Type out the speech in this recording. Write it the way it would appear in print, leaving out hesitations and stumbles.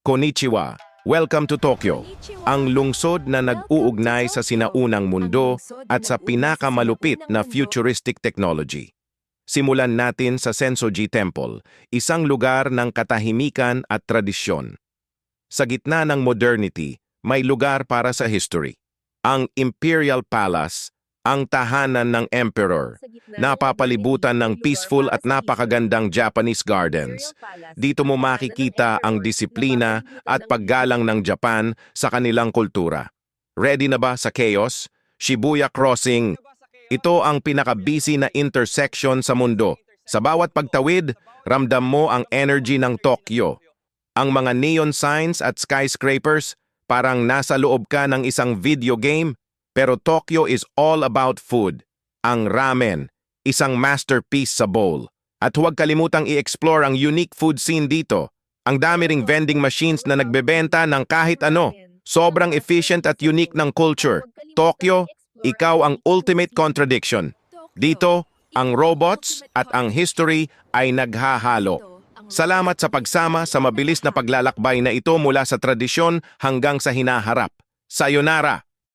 Konnichiwa! Welcome to Tokyo, ang lungsod na nag-uugnay sa sinaunang mundo at sa pinakamalupit na futuristic technology. Simulan natin sa Sensoji Temple, isang lugar ng katahimikan at tradisyon. Sa gitna ng modernity, may lugar para sa history. Ang Imperial Palace, ang tahanan ng Emperor, napapalibutan ng peaceful at napakagandang Japanese gardens. Dito mo makikita ang disiplina at paggalang ng Japan sa kanilang kultura. Ready na ba sa chaos? Shibuya Crossing. Ito ang pinaka-busy na intersection sa mundo. Sa bawat pagtawid, ramdam mo ang energy ng Tokyo. Ang mga neon signs at skyscrapers, parang nasa loob ka ng isang video game. Pero Tokyo is all about food. Ang ramen, isang masterpiece sa bowl. At huwag kalimutang i-explore ang unique food scene dito. Ang dami ring vending machines na nagbebenta ng kahit ano. Sobrang efficient at unique ng culture. Tokyo, ikaw ang ultimate contradiction. Dito, ang robots at ang history ay naghahalo. Salamat sa pagsama sa mabilis na paglalakbay na ito mula sa tradisyon hanggang sa hinaharap. Sayonara!